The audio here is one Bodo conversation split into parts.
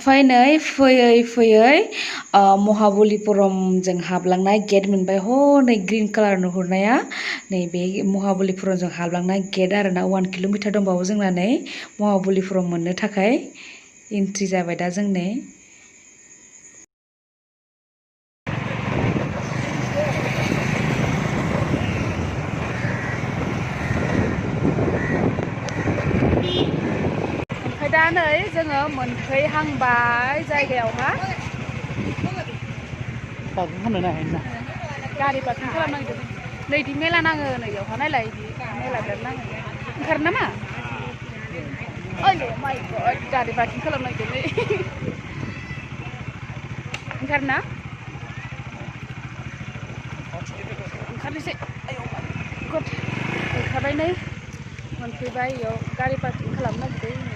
ओमफ्राय फैयै फैयै महाबलिपुरमजों हाबलांनाय गेट मोनबाय नै ग्रीन कालार नुहुरनाया नैबे महाबलिपुरमजों हाबलांनाय गेट आरोना 1 किल'मिटार दंबावो जोंना नै महाबलिपुरम मोननो थाखाय एन्ट्रि जाबाय दा जों नै दा नै जोङो मोनफैहांबाय जायगायावहा गारि पार्किं खालामनांगौ नैदि मेला नाङो नैयावहा नायलाय मेला बिराद नाङो ओंखारो नामा ओइ माय गड गारि पार्किं खालामनांगौ नै ओंखारो ना ओंखारनोसै गड ओंखारबाय नै मोनफैबाय इयाव गारि पार्किं खालामनो नागिरदों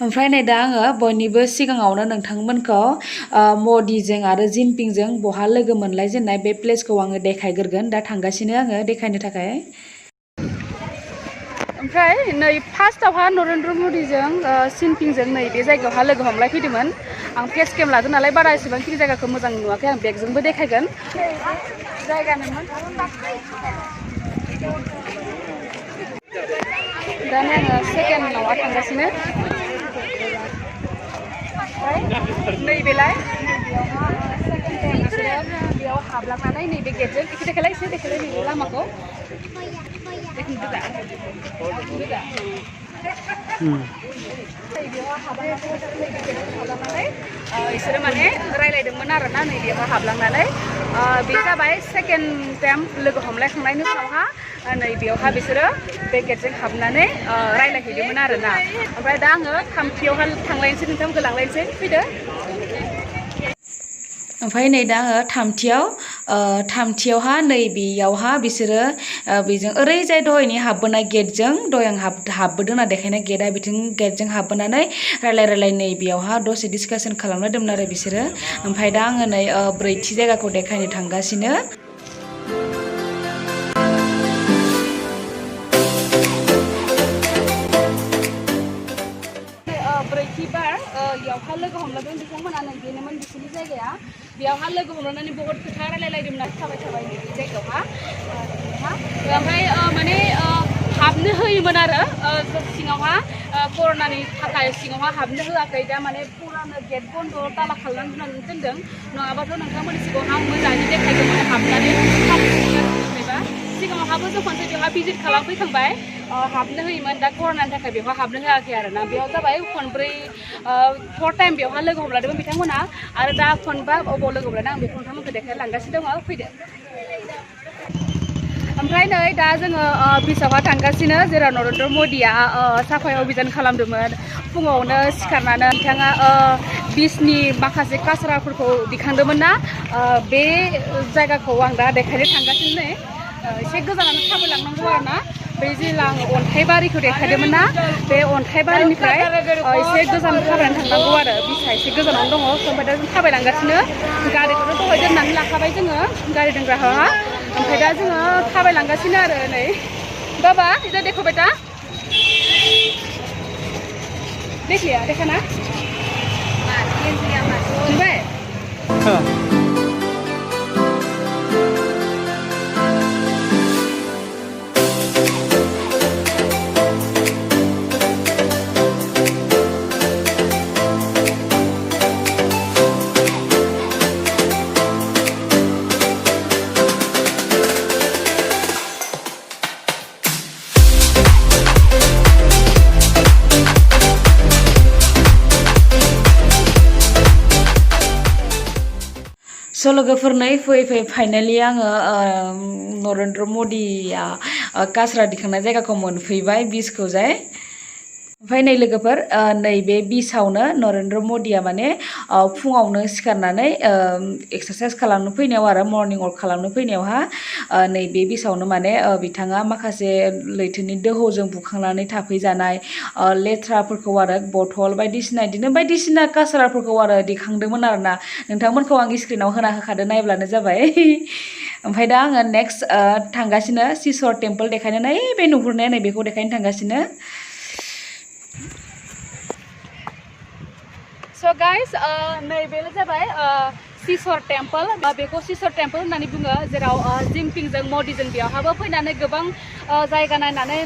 ओमफ्राय नै दा आङो बयनिबो सिगाङावनो नोंथांमोनखौ मदिजों आरो जिनपिंजों बहा लोगो मोनलायजेननाय बे प्लेसखौ आङो देखायग्रोगोन दा थांगासिनो आङो देखायनो थाखाय ओमफ्राय नै फार्स्टआवहा नरेन्द्र मदिजों जिनपिंजों नै बे जायगायावहा लोगो हमलायफैदोंमोन आं फेस केम लादों नालाय बारा एसेबांखिनि जायगाखौ मोजां नुवाखै आं बेगजोंबो देखायगोन जायगानोमोन दा आङो सेकेन्डआवहा थांगासिनो नैबेलाय बेयाव हाबलांनानै नैबे गेटजों एसे देखायलाय नैबे लामाखौ बिसोरो माने रायलायदोंमोन आरोना नैबेयाव हाबलांनानै बे जाबाय सेकेन्ड टाइम लोगो हमलायखांनायनि उनावहा नैबेयावहा बिसोरो बे गेटजों हाबनानै रायलायहैदोंमोन आरोना ओमफ्राय दा आङो थामथियावहा थांलायनोसै नोंथांमोनखौ लांलायनोसै फैदो ओमफ्राय नै दा आङो थामथियावहा नैबेयावहा बिसोरो बेजों ओरैजाय दहायनि हाबबोनाय गेटजों दहाय आं हाबबोदों होनना देखायनाय गेटआ बिथिं गेटजों हाबबोनानै रायलाय नैबेयावहा दसे डिसकासन खालामलायदोंमोन आरो बिसोरो ओमफ्राय दा आङो नै ब्रैथि जायगाखौ देखायनो थांगासिनो ब्रैथिबार बेयावहा लोगो हमलायदों बिथांमोना नैबेनोमोन बिसोरनि जायगाया बेयावहा लोगो हमलायनानै बहुद खोथा रायलायलायदोंमोन आरो थाबाय बे जायगायावहा ओमफ्राय माने हाबनो होयोमोन आरो सिङावहा कर'नानि थाखाय सिङावहा हाबनो होआखै दा माने फुरानो गेट बन्द' ताला खालामनानै दोनदों नङाबाथ' नोंथांमोननि सिगाङाव आं मोजाङै देखायदोंमोन हाबनानै सिगाङावहाबो जों खनसे बेवहाय भिजिट खालामफैखांबाय हाबनो होयोमोन दा कर'नानि थाखाय बेवहाय हाबनो होआखै आरोना बेयाव जाबाय खनब्रै फर टाइम बेवहाय लोगो हमलादोंमोन बिथांमोना आरो दा खनबा अबाव लोगो हमलादों आं बेखौ नोंथांमोनखौ देखायलांगासिनो दङ फैदो ओमफ्राय नै दा जोङो बिचआवहाय थांगासिनो जेराव नरेन्द्र मदिया साफाय अभियान खालामदोंमोन फुङावनो सिखारनानै बिथाङा बिचनि माखासे काचराफोरखौ दिखांदोंमोन ना बे जायगाखौ आं दा देखायनो थांगासिनो नै एसे गोजानानो थाबायलांनांगौ आरो ना बे जेला आं अन्थाइबारिखौ देखायदोंमोन ना बे अन्थाइबारिनिफ्राय एसे गोजान थाबायनानै थांनांगौ आरो बिचआ एसे गोजानावनो दङ ओमफ्राय दा जों थाबायलांगासिनो गारिखौथ' दहाय दोननानै लाखाबाय जोङो गारि दोनग्राहा ओमफ्राय दा जोङो थाबायलांगासिनो आरो नै बाबा इधर देखो बेटा देख लिया देखा ना स' लोगोफोर नै फैयै फाइनालि आङो नरेन्द्र मदिया काचरा दिखांनाय जायगाखौ मोनफैबाय बिचखौ जाय ओमफ्राय नै लोगोफोर नैबे बिचआवनो नरेन्द्र मदिया माने फुङावनो सिखारनानै एक्सारसाइस खालामनो फैनायाव आरो मर्निं वाक खालामनो फैनायावहा नैबे बिचआवनो माने बिथाङा माखासे लैथोनि दोहौजों बुखांनानै थाफैजानाय लेथ्राफोरखौ आरो बथल बायदिसिना बिदिनो बायदिसिना काचराफोरखौ आरो दिखांदोंमोन आरोना नोंथांमोनखौ आं स्क्रिनाव होना होखादों नायब्लानो जाबाय ओमफ्राय दा आङो नेक्स्ट थांगासिनो सिसर टेम्पल देखायनो नैबे नुहुरनाया नैबेखौ देखायनो थांगासिनो स' गाइस नैबेनो जाबाय सिसर टेम्पल बेखौ सिसर टेम्पल होननानै बुङो जेराव जिनपिंजों मदिजों बेयावहाबो फैनानै गोबां जायगा नायनानै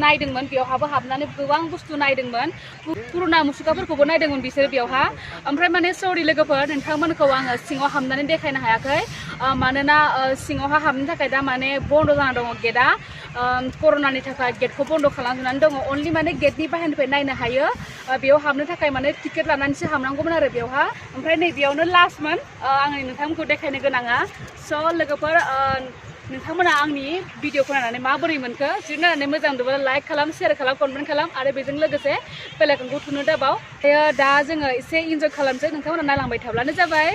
नायदोंमोन बेयावहाबो हाबनानै गोबां बुस्थु नायदोंमोन पुरुना मुसुखाफोरखौबो नायदोंमोन बिसोर बेयावहा ओमफ्राय माने सरि लोगोफोर नोंथांमोनखौ आङो सिङाव हाबनानै देखायनो हायाखै मानोना सिङावहा हाबनो थाखाय दा माने बन्द' जाना दङ गेटआ कर'नानि थाखाय गेटखौ बन्द' खालामजोबनानै दङ अनलि माने गेटनि बाहेरनिफ्राय नायनो हायो बेयाव हाबनो थाखाय माने टिकेट लानानैसो हाबनांगौमोन आरो बेयावहा ओमफ्राय नैबेयावनो लास्टमोन आंनि नोंथांमोनखौ देखायनो गोनाङा स' लोगोफोर नोंथांमोना आंनि भिडिअखौ नायनानै माबोरै मोनखो जुदि नायनानै मोजां मोनदोंब्ला लाइक खालाम शेयार खालाम कमेन्ट खालाम आरो बेजों लोगोसे बेल आइकनखौ थुनो दाबाव दा जोङो एसे इन्जय खालामसै नोंथांमोना नायलांबाय थाब्लानो जाबाय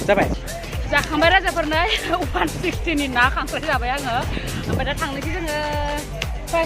जाबाय जाखांबाय राजाफोरनो 160 नि ना खांख्राय जाबाय आङो ओमफ्राय दा थांनोसै जोङो बाय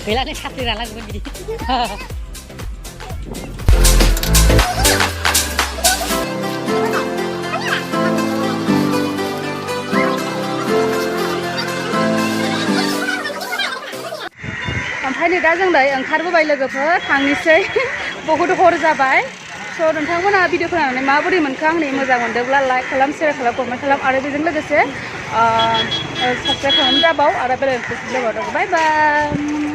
Bela nih satu lah gue gini. ओमफ्राय नै दा जों नै ओंखारबोबाय लोगोफोर थांनोसै बहुद हर जाबाय स' नोंथांमोना भिडिअखौ नायनानै माबोरै मोनखो आंनि मोजां मोनदोंब्ला लाइक खालाम शेयार खालाम कमेन्ट खालाम आरो बेजों लोगोसे साबस्क्राइब खालाम जाबाव आरो बेल आइकनखौ बाय बाय